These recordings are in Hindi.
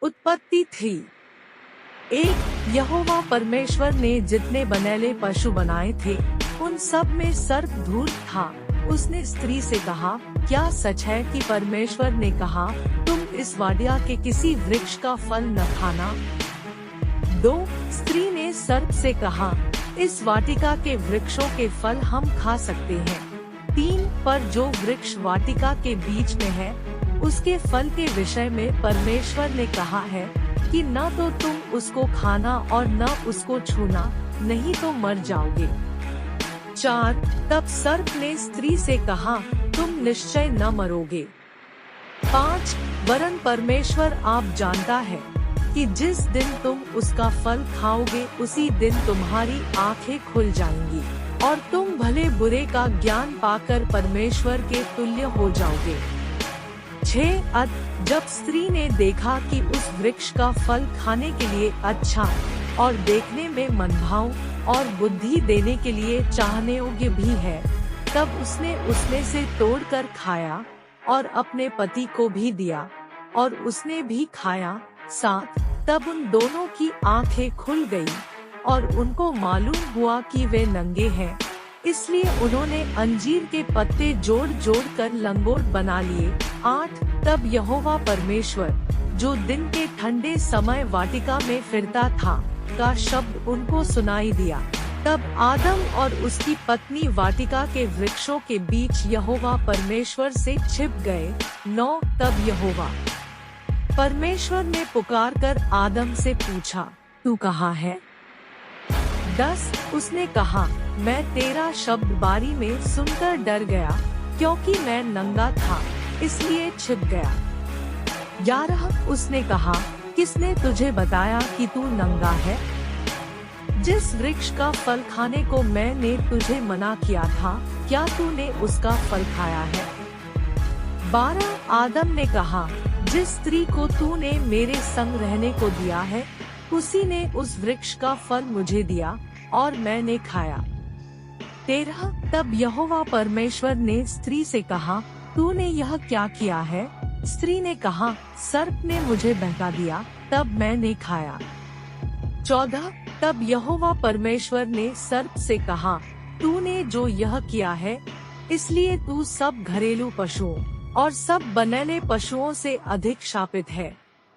उत्पत्ति थी। एक, यहोवा परमेश्वर ने जितने बनेले पशु बनाए थे उन सब में सर्प धूर्त था। उसने स्त्री से कहा, क्या सच है कि परमेश्वर ने कहा तुम इस वाटिका के किसी वृक्ष का फल न खाना? 2, स्त्री ने सर्प से कहा, इस वाटिका के वृक्षों के फल हम खा सकते हैं। 3, पर जो वृक्ष वाटिका के बीच में है उसके फल के विषय में परमेश्वर ने कहा है कि न तो तुम उसको खाना और न उसको छूना, नहीं तो मर जाओगे। 4, तब सर्प ने स्त्री से कहा, तुम निश्चय न मरोगे। 5, वरन परमेश्वर आप जानता है कि जिस दिन तुम उसका फल खाओगे उसी दिन तुम्हारी आंखें खुल जाएंगी और तुम भले बुरे का ज्ञान पाकर परमेश्वर के तुल्य हो जाओगे। 6, जब स्त्री ने देखा कि उस वृक्ष का फल खाने के लिए अच्छा और देखने में मनभाव और बुद्धि देने के लिए चाहने योग्य भी है, तब उसने उसमें से तोड़कर खाया और अपने पति को भी दिया और उसने भी खाया। 7, तब उन दोनों की आंखें खुल गईं और उनको मालूम हुआ कि वे नंगे हैं, इसलिए उन्होंने अंजीर के पत्ते जोड़ जोड़ कर लंगोट बना लिए। 8, तब यहोवा परमेश्वर जो दिन के ठंडे समय वाटिका में फिरता था का शब्द उनको सुनाई दिया। तब आदम और उसकी पत्नी वाटिका के वृक्षों के बीच यहोवा परमेश्वर से छिप गए। 9, तब यहोवा परमेश्वर ने पुकारकर आदम से पूछा, तू कहाँ है? 10, उसने कहा, मैं तेरा शब्द बारी में सुनकर डर गया, क्योंकि मैं नंगा था इसलिए छिप गया। 11, उसने कहा, किसने तुझे बताया कि तू नंगा है? जिस वृक्ष का फल खाने को मैंने तुझे मना किया था, क्या तूने उसका फल खाया है? 12, आदम ने कहा, जिस स्त्री को तूने मेरे संग रहने को दिया है उसी ने उस वृक्ष का फल मुझे दिया और मैंने खाया। 13, तब यहोवा परमेश्वर ने स्त्री से कहा, तूने यह क्या किया है? स्त्री ने कहा, सर्प ने मुझे बहका दिया, तब मैंने खाया। 14, तब यहोवा परमेश्वर ने सर्प से कहा, तूने जो यह किया है इसलिए तू सब घरेलू पशुओं और सब बनेले पशुओं से अधिक शापित है।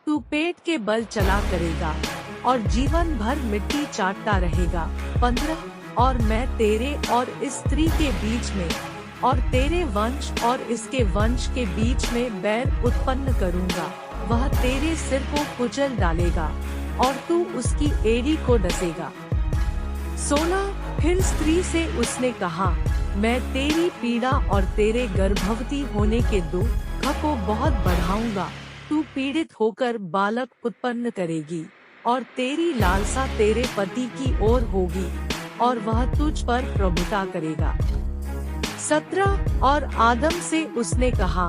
तू पेट के बल चला करेगा और जीवन भर मिट्टी चाटता रहेगा। 15, और मैं तेरे और इस स्त्री के बीच में और तेरे वंश और इसके वंश के बीच में बैर उत्पन्न करूंगा, वह तेरे सिर को कुचल डालेगा और तू उसकी एड़ी को डसेगा। 16, फिर स्त्री से उसने कहा, मैं तेरी पीड़ा और तेरे गर्भवती होने के दुख को बहुत बढ़ाऊंगा, तू पीड़ित होकर बालक उत्पन्न करेगी और तेरी लालसा तेरे पति की ओर होगी और वह तुझ पर प्रभुता करेगा। 17, और आदम से उसने कहा,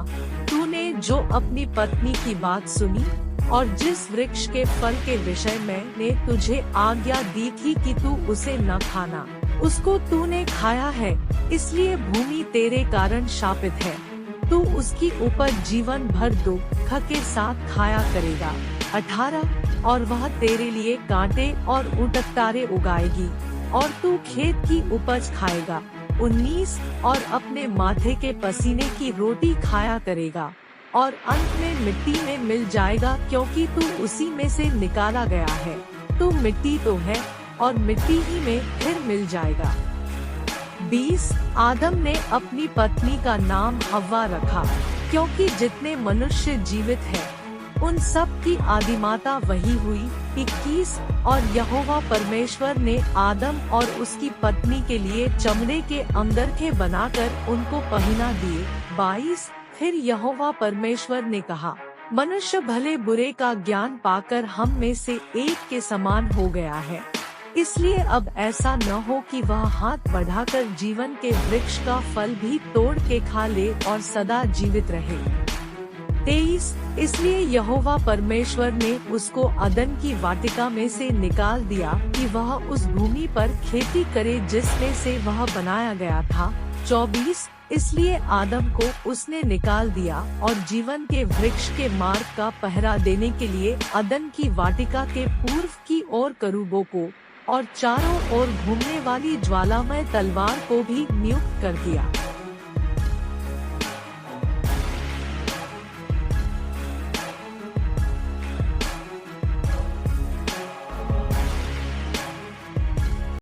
तूने जो अपनी पत्नी की बात सुनी और जिस वृक्ष के फल के विषय मैंने तुझे आज्ञा दी थी कि तू उसे न खाना, उसको तूने खाया है, इसलिए भूमि तेरे कारण शापित है। तू उसकी उपज जीवन भर दुख के साथ खाया करेगा। 18, और वह तेरे लिए कांटे और उटकतारे उगाएगी और तू खेत की उपज खाएगा। 19, और अपने माथे के पसीने की रोटी खाया करेगा और अंत में मिट्टी में मिल जाएगा, क्योंकि तू उसी में से निकाला गया है। तू मिट्टी तो है और मिट्टी ही में फिर मिल जाएगा। 20, आदम ने अपनी पत्नी का नाम हव्वा रखा, क्योंकि जितने मनुष्य जीवित हैं उन सब की आदिमाता वही हुई। 21, और यहोवा परमेश्वर ने आदम और उसकी पत्नी के लिए चमड़े के अंगरखे बनाकर उनको पहना दिए। 22, फिर यहोवा परमेश्वर ने कहा, मनुष्य भले बुरे का ज्ञान पाकर हम में से एक के समान हो गया है, इसलिए अब ऐसा न हो कि वह हाथ बढ़ाकर जीवन के वृक्ष का फल भी तोड़ के खा ले और सदा जीवित रहे। 23, इसलिए यहोवा परमेश्वर ने उसको अदन की वाटिका में से निकाल दिया कि वह उस भूमि पर खेती करे जिसमें से वह बनाया गया था। 24, इसलिए आदम को उसने निकाल दिया और जीवन के वृक्ष के मार्ग का पहरा देने के लिए अदन की वाटिका के पूर्व की ओर करूबों को और चारों ओर घूमने वाली ज्वालामय तलवार को भी नियुक्त कर दिया।